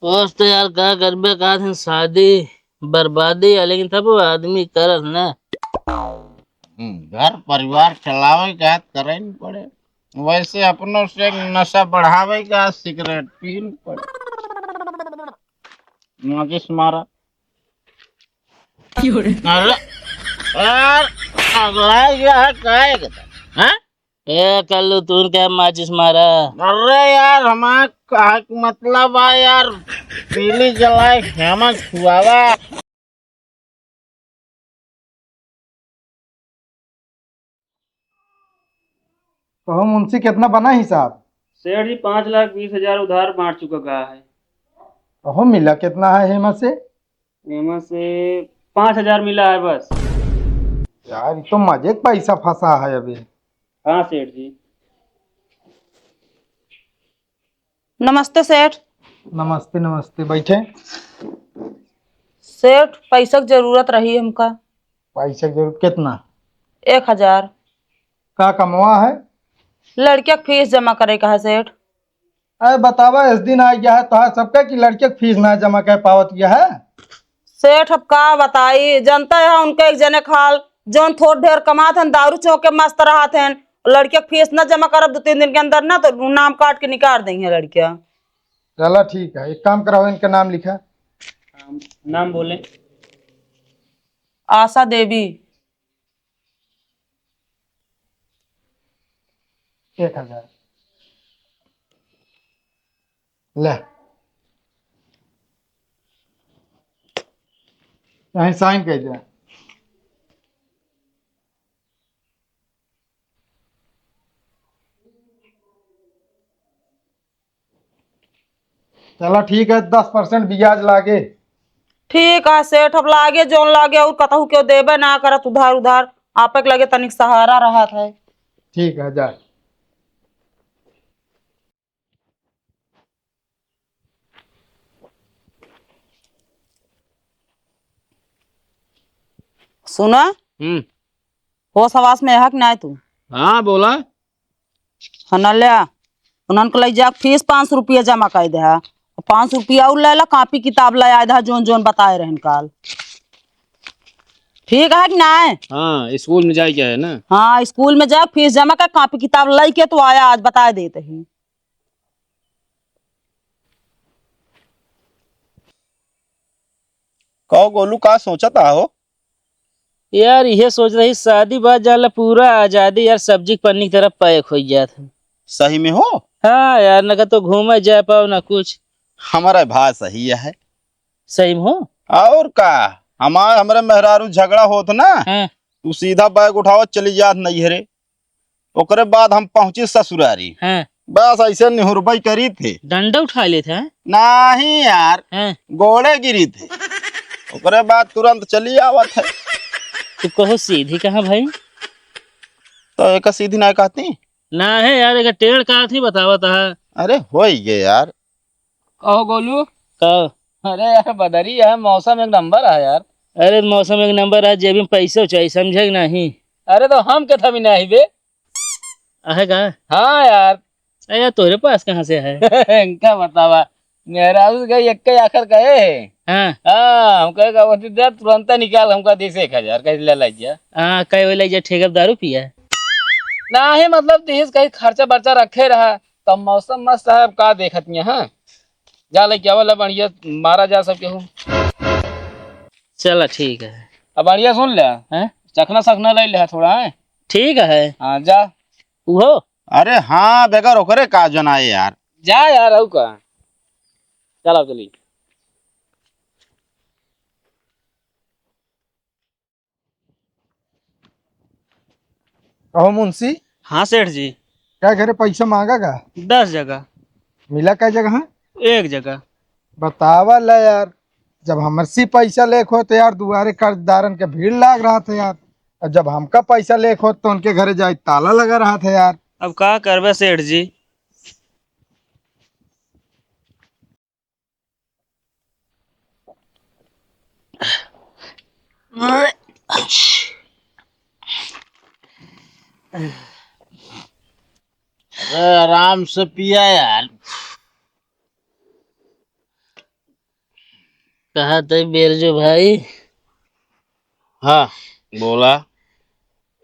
बस तो यार क्या करबे का दिन शादी बर्बादी है, लेकिन तब वो आदमी करत ना। घर परिवार चलावे का करे न पड़े। वैसे अपनों से नशा बढ़ावे का सिगरेट पी न पड़े। माचिस मारा। अरे यार अगला क्या है काय कहता हैं? ए कल्लू तू क्या माचिस मारा? अरे यार हमारा कहा मतलब है यार पीली जलाए फेमस हुआ। कहो मुंशी कितना बना हिसाब। सेठ जी 5,20,000 उधार बांट चुका गया है। कहो मिला कितना है हेमा से। एमा से 5,000 मिला है बस। यार ये तो मजे का पैसा फंसा है अभी। हाँ सेठ जी। नमस्ते सेठ। नमस्ते नमस्ते बैठे। सेठ पैसा की जरूरत रही हमका। पैसा की जरूरत कितना। 1,000 का कमवा है। लड़किया की फीस जमा करे का है सेठ। अरे बतावा इस दिन आ गया है तो सबका की लड़के की फीस ना जमा कर पावत गया है। सेठ अब का बताई, जनता है उनके एक जने खाल जौन थोड़ ढेर कमात हन, दारू चौके मस्त रहत हन। लड़किया की फीस न जमा करब 2-3 दिन के अंदर ना तो नाम काट के निकाल देंगे लड़किया। चलो ठीक है, एक काम कराओ, इनका नाम लिखा। नाम बोले। आशा देवी। 1,000 ले यहीं साइन कर दिया। चलो ठीक है, 10% ब्याज लागे। ठीक है सेठ, अब लागे जोन लागे और कतहु क्यों देबे ना करत उधार उधार। आपे के लगे तनिक सहारा रहा है। ठीक है जा। सुना होश हवास में है कि नहीं तू। हाँ बोला। हनल्या उन्हन को लग जा फीस 500 रुपया जमा कर दे है। 500 रुपया और ले ला, कॉपी किताब ले आए जोन जोन बताए रहन काल। ठीक है कि नहीं। हाँ स्कूल में जाए क्या है ना। हाँ स्कूल में जा, फीस जमा कर, कॉपी किताब लाई के तो आया आज बता देते ही। कहो गोलू का सोचता हो। यार ये सोच रही शादी बाद जाला पूरा आजादी यार, सब्जी पन्नी की तरफ पैक हो जात है। सही में हो। हाँ यार, न तो घूमे जा पाओ ना कुछ। हमारा भाई सही है। सही में हो। और का हमारे मेहरारू झगड़ा होत ना। हाँ। तू सीधा बैग उठाओ चली जात नैहरे। ओकरे बाद हम पहुंचे ससुरारी। हाँ। बस ऐसे निहुरबई करी थे। डंडा उठा लेते हैं। नहीं यार हाँ। गोड़े गिरी थे। ओकरे बाद तुरंत चली आवत है। तू कहो सीधी कहाँ भाई। तो एक सीधी ना कहती। ना है यार, एक टेढ़ का थी बतावा था। अरे हो ही गए यार। कहो गोलू। कहो। अरे यार बदरी है, मौसम एक नंबर है यार। अरे मौसम एक नंबर है, जेब में पैसे चाहिए, समझे कि नहीं। अरे तो हम के था भी नहीं बे। है का। हाँ यार। अरे तोरे पास कहाँ से है। इनका बतावा मेरा गई एक के आखिर कहे। हाँ। हाँ हम कहेगा वो दे तुरंत निकाल हमका दे 1,000 कैसे ले लीजिए। हाँ कई वाले जे ठेका दारू पिया। ना ही मतलब देश कहीं खर्चा बर्चा रखे रहा। तब मौसम मस्त है, अब का देखत है। हाँ जा ले क्या वाला बढ़िया मारा जा सबके हूँ। चला ठीक है। अब बढ़िया सुन ले। हैं? चखना सखना ले ले थोड़ा है। ठीक है। हाँ जा। वो अरे हाँ बेगर ओकरे का जनाए यार। जा यार हऊ का। चलो चली। कहो मुंशी, हाँ सेठ जी। क्या घरे पैसा मांगा का। 10 जगह। मिला क्या जगह है। एक जगह। बतावा ला यार, जब हमसे पैसा लेख हो तो यार दुआरे कर्जदारन के भीड़ लाग रहा था यार। और जब हमका पैसा लेख हो तो उनके घरे जाए ताला लगा रहा था यार। अब का करबे सेठ जी। अरे आराम से पिया यार। कहा था बिरजू भाई, हाँ बोला।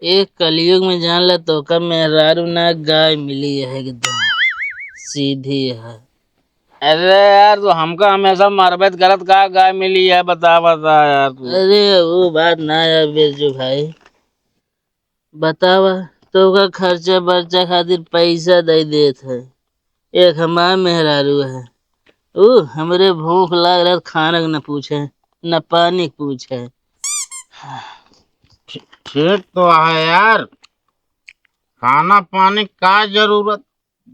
एक कलयुग में जान ला तो का मेहरारू ना गाय मिली है एकदम सीधी है। अरे यार तो हमका हमेशा मरबत गलत का गाय मिली है, बता बता यार तू। अरे वो बात ना यार बिरजू भाई, बतावा तो का खर्चा बर्चा खातिर पैसा दे देत है। एक हमार मेहरारू है, ओ हमरे भूख लाग रहा खाना न पूछे न पानी पूछे। ठीक तो है यार, खाना पानी का जरूरत,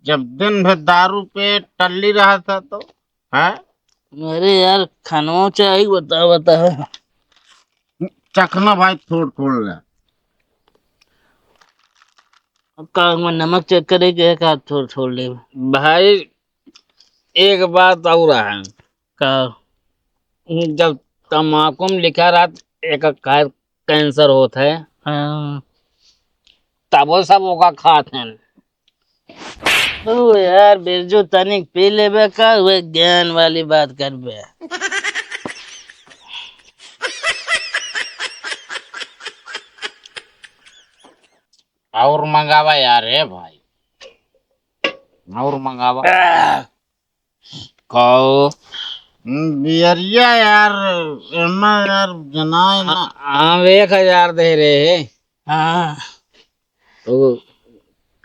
जब दिन भर दारू पे टल्ली रहा था तो है। अरे यार खानों चाहिए, बता बता। चखना भाई, थोड़ थोड़ ले। का में नमक चेक करे के का थोड़ थोड़ ले। भाई एक बात और है, का जब तम्बाकू में लिखा रहा एक कैंसर होता है, हाँ। तब वो सब ओका खाते हैं। ओ यार बिरजू तनिक पी लेबे का वे ज्ञान वाली बात करबे। और मंगावा यार है भाई, और मंगावा। कहो बियरिया यार, एमा यार जनाए ना। हम 1000 दे रहे हैं। हाँ तो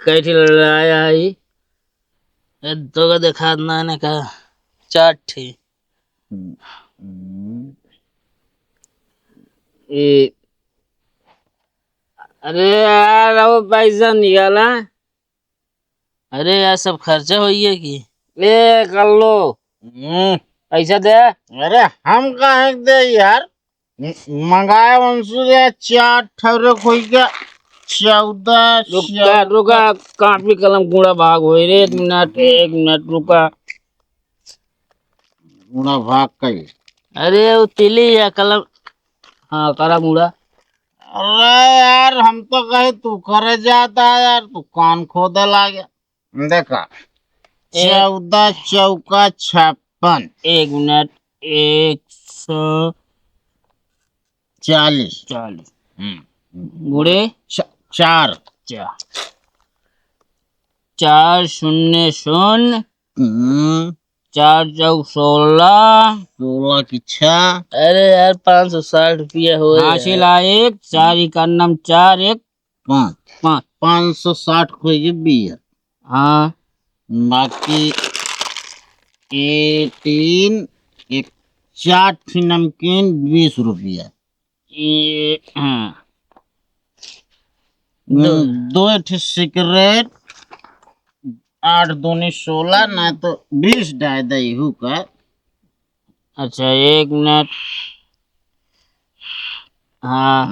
कैठी लाया है? तो का देखा ना का चाट थी। ये अरे यार वो पैसा निकाला। अरे यार सब खर्चा हुई है कि ले कर लो, पैसा दे। अरे हम कहे दे यार, मंगाए वंशु या चार ठहरे खोई गया 14 रुका रुका, कापी कलम कूड़ा भाग हो रे। 1 मिनट रुका। गुड़ा भाग कई। अरे वो तिली या कलम। हाँ करा कूड़ा। अरे यार हम तो कहे तू करे जाता है यार, तू कान खोदे लागे। देखा 14 चौका 56 1 मिनट, 140 40। गुड़े चार 4 0 0 4 चौक 16 16 की 6। अरे यार 560 रुपया हो हासिल 1 4 91 4 1 5 5। 560 खोई बियर। हाँ बाकी 18 एक 4 थी नमकीन 20 रुपया। ये हाँ 2 थी सिगरेट 8 दूनी 16, ना तो 20 डाय दही का। अच्छा 1 मिनट। हाँ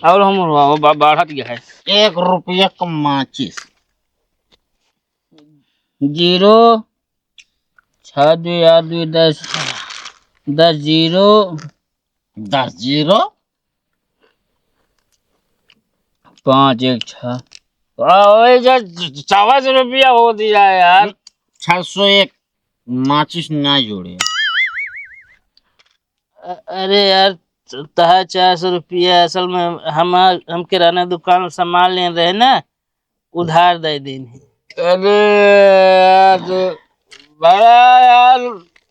और हम बढ़त गया है। 1 रुपया का माचिस। 0 6 2 8 2 10 10 0 10 0 5 1 6 ₹54 हो दिया यार। 601 माचिस ना जोड़े। अरे यार तहा 400 रुपया असल में हम किराना दुकान में सामान ले रहे ना, उधार दे देनी। अरे यार तू बड़ा यार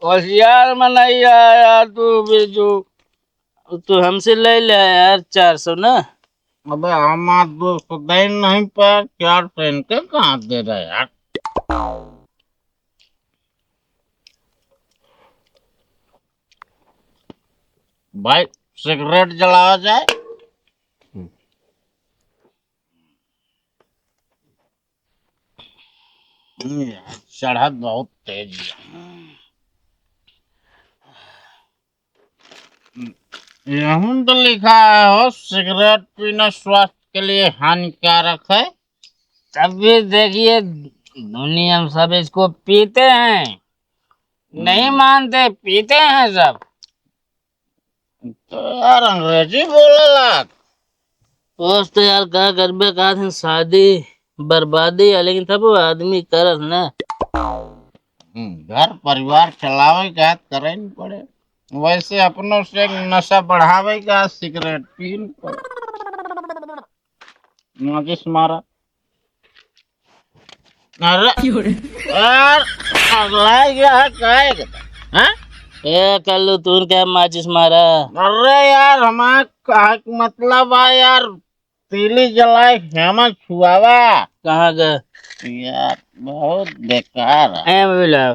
होशियार में नहीं है यार तू बिरजू। तो हमसे ले ले यार 400 ना। अबे हमार दोस्त दे नहीं पाया, क्या ट्रेन के कहाँ दे रहा है यार। भाई सिगरेट जलाया जाए। यार चढ़त बहुत तेज है। यहाँ तो लिखा है हो सिगरेट पीना स्वास्थ्य के लिए हानिकारक है। तभी देखिए दुनिया में सब इसको पीते हैं, नहीं मानते, पीते हैं सब। तो यार अंग्रेजी बोलेला। पोस तो यार का करबे का थे शादी बर्बादी है, लेकिन तब वो आदमी करत ना। घर परिवार चलावे का करे नहीं पड़े। वैसे अपनों से नशा बढ़ावे का सिगरेट पी माचिस मारा। अरे यार अगला गया है काय हैं? ए कल्लू तू क्या माचिस मारा? अरे यार हमारा कहा मतलब है यार तीली जलाए हेमा छुआवा कहाँ का? यार बहुत बेकार है। ए बोला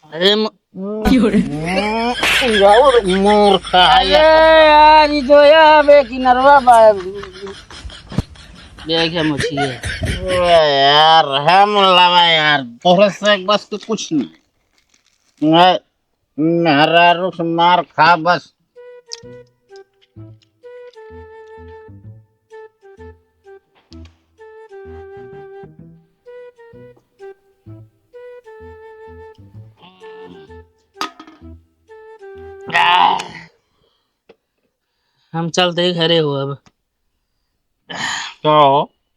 अरे मूर्ख है यार ये जो यार की नरवा क्या मछली है? यार है मुल्ला यार तोहरे से बस तो कुछ नहीं मेरा रुख मार खा बस। हम चलते ही घरे हो अब। तो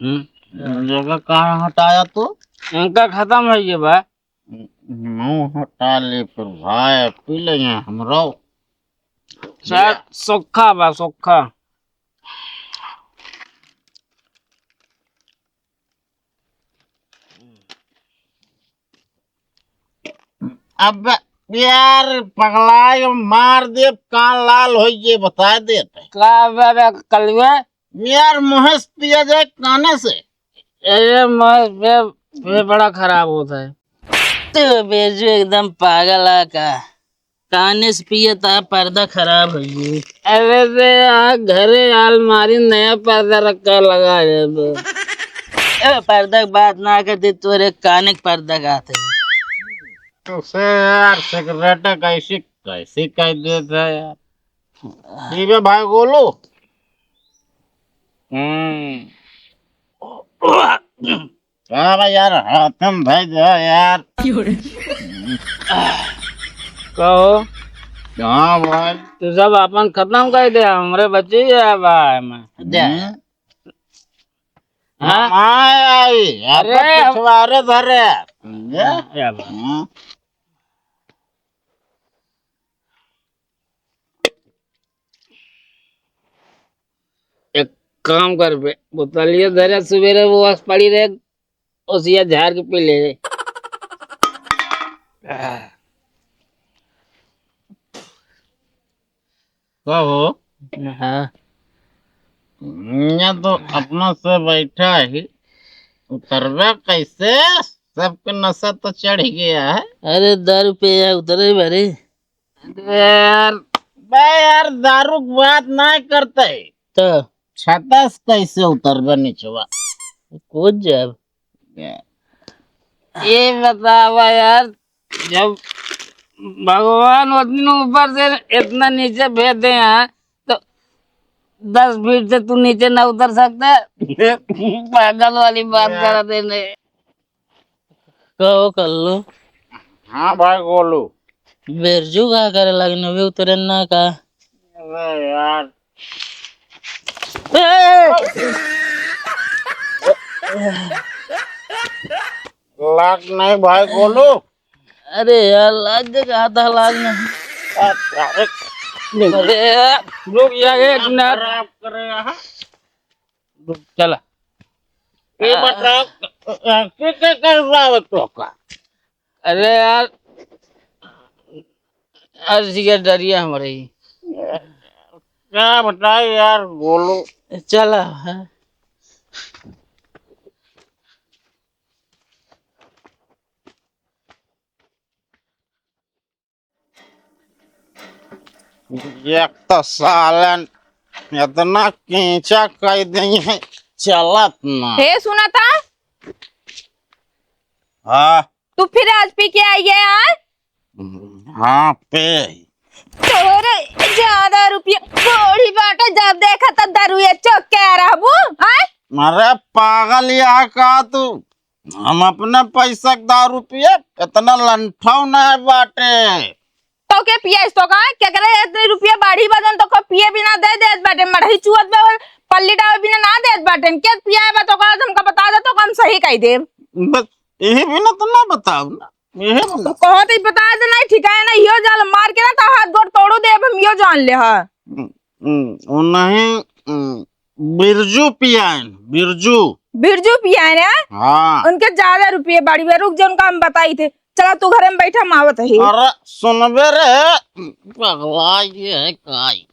जगह कहाँ हटाया तो? इनका खत्म है ये बा। मुंह हटा ले फिर भाई पी लेंगे हमरो। शायद सोखा बा सोखा। अब यार पगला मार दे कान लाल हो ये बता दे का कलवे यार मुहस पिया जाए काने से। ये बड़ा खराब होता है। तो बेजू एकदम पागल है का काने से पियता पर्दा खराब है ये। अरे से घरे अलमारी नया पर्दा रखा लगा है। पर्दा की बात ना करते तोरे काने के पर्दा गाते। उसे यार सिगरेट कैसी कैसी कह देता है यार। ठीक है भाई गोलू। हाँ भाई यार हाथम भाई दो यार। कहो हाँ भाई तू सब अपन खत्म कर दे हमारे बच्चे है भाई मैं दे। हाँ अरे पिछवाड़े धरे या बा। एक काम कर बे बोतलिए धरे सवेरे वो बस पड़ी रहे उसिया झाड़ के पी ले। कहो हाँ यहाँ तो अपना से बैठा ही उतरवे कैसे सबके नशा तो चढ़ गया है। अरे 10 रुपया उतरे भरे यार दारू की बात नहीं करते तो छाता से कैसे उतरवे निचवा कूद जब ये बतावा यार जब भगवान उतने ऊपर से इतना नीचे भेज दे यहाँ तो 10 फीट से तू नीचे ना उतर सकता। पागल वाली बात करा देने। कहो कर लो। हाँ भाई गोलू। बेरजू का करे लगने वे उतरे ना का। अरे यार लाग नहीं भाई गोलू। अरे यार लाग जगह आता लागना। अरे रुक जा एक मिनट रुक चला। ये बताओ क्या कर रहा है तो का? अरे यार अर्जी का डरिया हमारे ही क्या बताए यार गोलू। चला है। एक तो सालन इतना खींचा कह देंगे चलत ना। हे सुना था हाँ तू फिर आज पी के आई है यार। हाँ पे तोरे ज्यादा रुपया बड़ी बात है जब देखा तो दारू चौक कह रहा वो अरे पागल यहाँ का तू हम अपने पैसा का दारू पिए इतना लंठा नहीं बाटे। तो क्या पिया इस तो का क्या करे इतने रुपया बाढ़ी बदन तो को पिए बिना दे बाटे मढ़ी चुअत में पल्ली डावे बिना ना दे बाटे क्या पिया है तो का हमका बता दे सही कह दे। बस यही भी ना, तो ना बताओ ना, यही तो कहो तो बता दे, नहीं ठिकाए ना यो जाल मार के ना तो हाथ गोड़ तोड़ो दे, अब हम यो जान ले हा। वो नहीं, बिरजू पियान, बिरजू। बिरजू पिया है ना, हाँ उनके ज्यादा रुपये बाड़ी में, रुक जा उनका हम बताई थे। चला तू घर में बैठा, हम आवत है। अरे सुनबे रे, पगला ये है काई।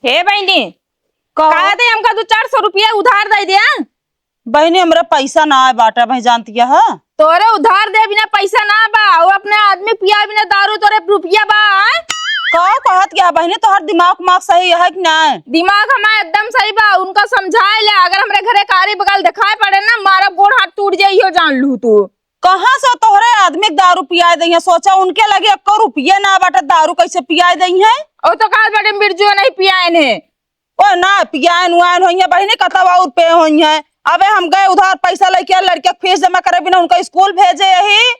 हे बहनी, कहा थे हमका 200-400 रुपया उधार दे दिया। बहनी हमरा पैसा ना है बाटा, भाई जानती है। तोरे उधार दे बिना पैसा ना बा, वो अपने आदमी पिया बिना दारू तोरे रुपया बा। का कहत क्या बहनी, तोहर दिमाग माग सही है कि ना? दिमाग हमारा एकदम सही बा, उनका समझाए ले। अगर हमरे घरे कारी बगल दिखाई पड़े ना, मारा गोड़ हाथ टूट जाई, हो जान लू तू। कहाँ से तोहरे आदमी के दारू पिया दई है? सोचा उनके लगे 1 रुपया ना बाटा, दारू कैसे पिया दई है? ओ तो काल बड़े बिरजू नहीं पियाए ने। ओ ना पियान उन हुई है बहनी, कतवा और पे हुई है। अबे हम गए उधार पैसा लेके, लड़के फीस जमा करे बिना उनका स्कूल भेजे यही।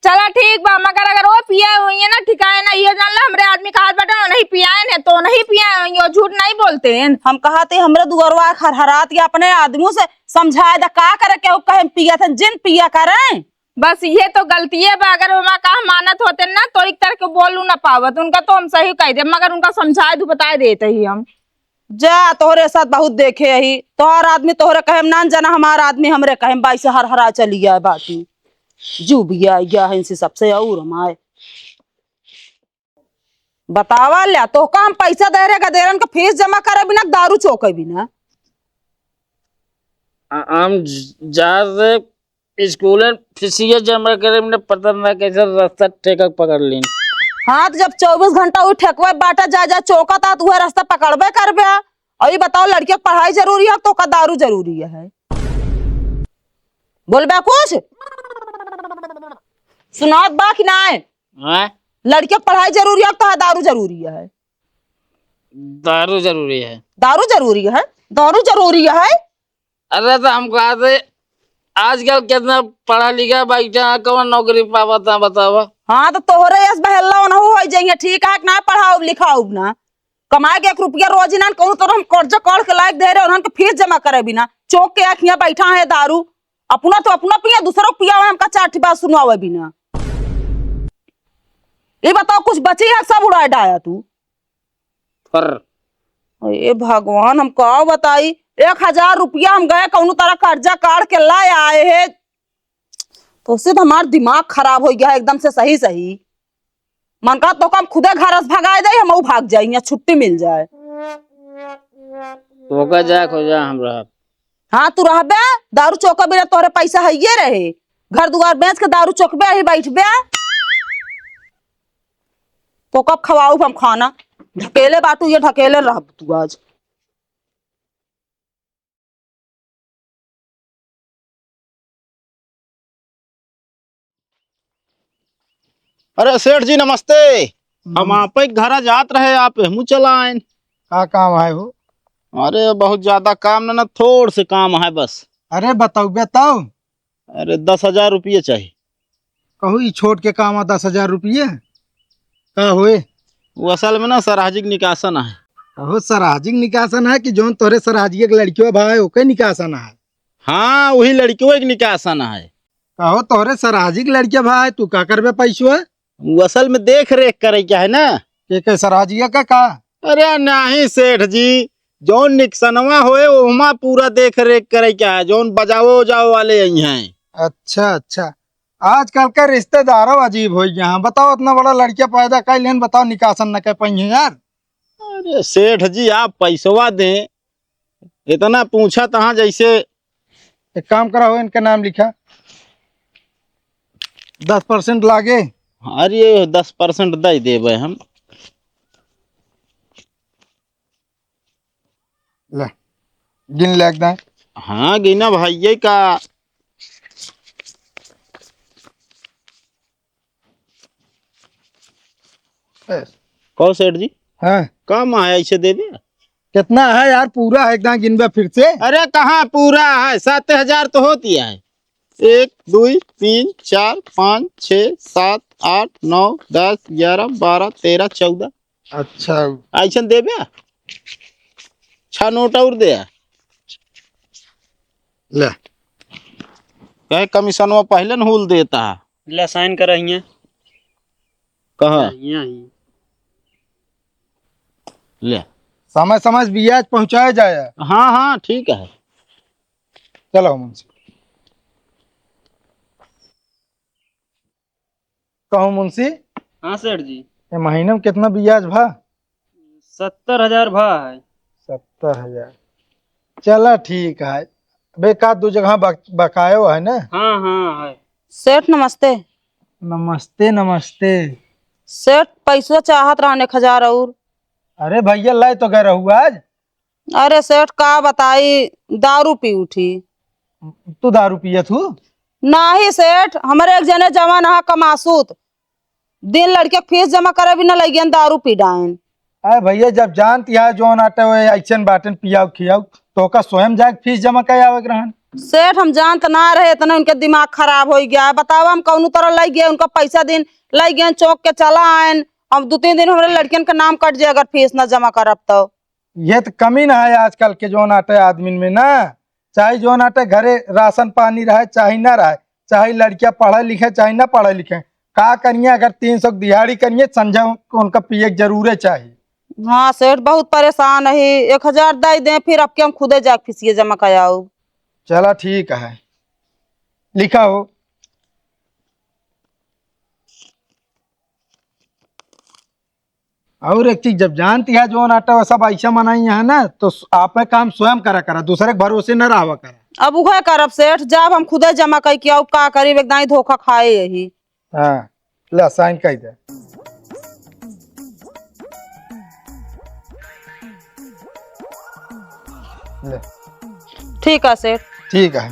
चला ठीक बा, मगर अगर वो पिया हुई है ना, ठिकाए ना, ये जान लो हमरे आदमी का हाथ बटन नहीं पियाए ने, तो नहीं पियाए हुई, झूठ नहीं बोलते हैं। हम कहा थे हमरे दुअरवा हरहरात या अपने आदमियों से समझाए दा का करे के कहे पिया था, जिन पिया करें। बस ये तो गलती है बा, अगर वहाँ का मानत होते ना तो एक तरह के बोलू ना पावत, उनका तो हम सही कह दे, मगर उनका समझाए दू बता देते ही हम। जा तोहरे साथ बहुत देखे यही, तोहर आदमी तोहरे कहे ना जाना, हमारा आदमी हमरे कहे बाई से हर चली गया बाटी जू भी गया है इनसे सबसे और हमारे बतावा लिया तो का हम पैसा दे रहे गदेरन का फीस जमा करे बिना, दारू चौके बिना। हम जा रहे स्कूल फीसिया जमा करे, मैंने पता ना कैसे रास्ता ठेका पकड़ ली। हाँ तो जब 24 घंटा वो ठेकवा बाटा जा जा चौका था, तो वह रास्ता पकड़बे करबे। और ये बताओ लड़के की पढ़ाई जरूरी है तो का दारू जरूरी है? बोलबे कुछ सुनात बा कि ना? लड़के की पढ़ाई जरूरी है तो दारू जरूरी है? दारू जरूरी है। दारू जरूरी है, दारू जरूरी है। अरे तो हम कहा थे आजकल कितना पढ़ा लिखा बैठा, कौन नौकरी पावा था बतावा। हाँ तो तोहरे यस बहल्ला ना हो जाएंगे, ठीक है ना? पढ़ाओ लिखाओ ना, कमाए के 1 रुपया रोज ना कहूँ तो हम कर्जा कर के लायक दे रहे, उन्होंने फीस जमा करे बिना चौक के आखियां बैठा है दारू, अपना तो अपना पिया, दूसरों पिया हमका 4 बात सुनवावे बिना। ये बताओ कुछ बची है सब उड़ा डाया तू? ए भगवान हम का बताई, 1000 रुपया हम गए कहूँ तरह कर्जा काट के लाए आए है, तो सिर्फ हमारा दिमाग खराब हो गया है एकदम से। सही सही मन का तो हम खुदे घर से भगाए दे, हम भाग जाए, यहाँ छुट्टी मिल जाए तो का जा खोजा हम रहा। हाँ तू रहबे दारू चौका बिना, तोहरे पैसा है ये रहे, घर दुआर बेच के दारू चौकबे ही बैठबे, तो कब खवाऊ हम खाना? ढकेले बाटू ये ढकेले रह तू आज। अरे सेठ जी नमस्ते, हम आप घर जात रहे, आप हमू चला आए। का काम है हो? अरे बहुत ज्यादा काम ना, थोड़ से काम है बस। अरे बताओ बताओ। अरे 10,000 रुपये चाहिए। कहू ई छोट के काम है 10,000 रुपये का हुए? वो असल में ना सराजिक निकासन है। कहो सराजिक निकासन है कि जोन तोरे सराजिए के लड़कियों भाई ओके निकासन है? हाँ वही लड़कियों एक निकासन है। कहो तोरे सराजिक लड़किया भाई तू का करबे पैसो है? वो असल में देख रेख करे क्या है ना, के सराजिया का? अरे नहीं सेठ जी, जोन निकसनवा होए वहाँ पूरा देख रेख करे क्या है, जोन बजाओ जाओ वाले यही हैं। अच्छा अच्छा, आजकल का रिश्तेदारों अजीब हो गया। बताओ इतना बड़ा लड़किया पैदा कर लेन, बताओ निकासन न कर पाई यार। अरे सेठ जी आप पैसवा दें, इतना पूछा तहाँ जैसे। एक काम करा हो, इनका नाम लिखा, 10% लागे। अरे 10% दे देवे हम। ले गिन ले एकदम। हाँ गिना भाई ये का। कहो सेठ जी हाँ कम है ऐसे दे दे। कितना है यार? पूरा है एकदम गिनबे फिर से। अरे कहाँ पूरा है, 7,000 तो होती है। 1 2 3 4 5 6 7 8 9 10 11 12 13 14 अच्छा ऐसा देबे छा नोट और दे ले कहे कमीशन में पहले न हुल देता है ले साइन कर रही हैं कहा यहीं ले समय समय से ब्याज पहुंचाया जाए। हाँ हाँ ठीक है चलो मुंशी। कहो मुंशी, हाँ सेठ जी ये महीने में कितना ब्याज भा? 70,000 भा है 70,000। चला ठीक है। अब एक आध दो जगह बकायो है ना। हाँ हाँ है सेठ नमस्ते। नमस्ते नमस्ते। सेठ पैसा चाहत रहने 1,000 और। अरे भैया लाई तो गए रहू आज। अरे सेठ का बताई, दारू पी उठी। तू दारू पियत हूँ? नाही सेठ, हमारे एक जने जवान है कमासूत, दिन लड़के फीस जमा करे भी न लगियन दारू पी डायन। अरे भैया जब जानती है जोन आटे हुए ऐसन बाटन पियाऊ खियाऊ तो का स्वयं जाके फीस जमा कर आवे रहन। सेठ हम जानत ना रहे, इतना उनके दिमाग खराब हो गया। बताओ हम कौन तरह लग गए, उनका पैसा दिन लग गए, चौक के चला आयन। अब 2-3 दिन हमारे लड़कियन का नाम कट जाए अगर फीस न जमा करब तो। ये तो कमी ना है आजकल के जोन आटे आदमी में ना। चाहे जोन आटे घरे राशन पानी रहे चाहे ना रहे, चाहे लड़कियां पढ़े लिखे चाहे ना पढ़े लिखे, का करिए अगर 300 दिहाड़ी करिए संजय उनका पिए जरूर चाहिए। हाँ सेठ बहुत परेशान है। 1,000 दे दे, फिर अब के हम खुदे जाके फीसिए जमा कराऊ। चला ठीक है, लिखा हो। और एक चीज, जब जानती है जो नाटा वो सब ऐसा मनाई है ना तो आप में काम स्वयं करा करा, दूसरे के भरोसे न रहा करा। अब वह करब सेठ, जब हम खुदे जमा कर के आऊ का करीब एकदम ही धोखा खाए यही। हाँ ले साइन कर दे। ले ठीक है सेठ। ठीक है।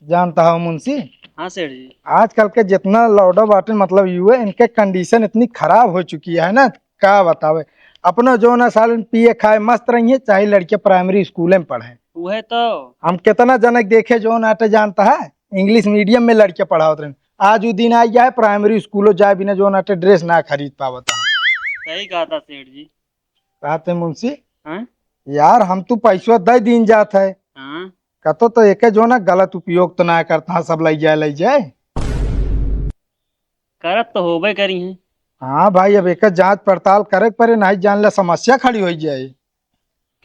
जानता हो मुंशी, हाँ सेठ जी आजकल के जितना लौडा बाटन मतलब युवा, इनके कंडीशन इतनी खराब हो चुकी है ना, क्या बतावे। अपना जो ना साल पिए खाए मस्त रही है, चाहे लड़के प्राइमरी स्कूल में पढ़े। वह तो हम कितना जनक देखे जो नाटे जानता है इंग्लिश मीडियम में लड़के पढ़ावत रहे। आज वो दिन आ गया है प्राइमरी स्कूलों जाए बिना जो नाटे ड्रेस ना खरीद पावता है। सही कहा था सेठ जी। कहते मुंशी हाँ यार हम तो पैसा दे दिन जात है, हाँ कतो तो एक जो ना गलत उपयोग तो ना करता, सब ले जाए। करत तो होबे करी हैं। हाँ भाई, अब एक जांच पड़ताल करे परे, नहीं जान ले समस्या खड़ी हो जाए।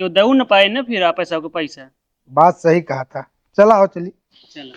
क्यों दऊ न पाए ना फिर आप सबको पैसा। बात सही कहा था। चला हो चली। चलो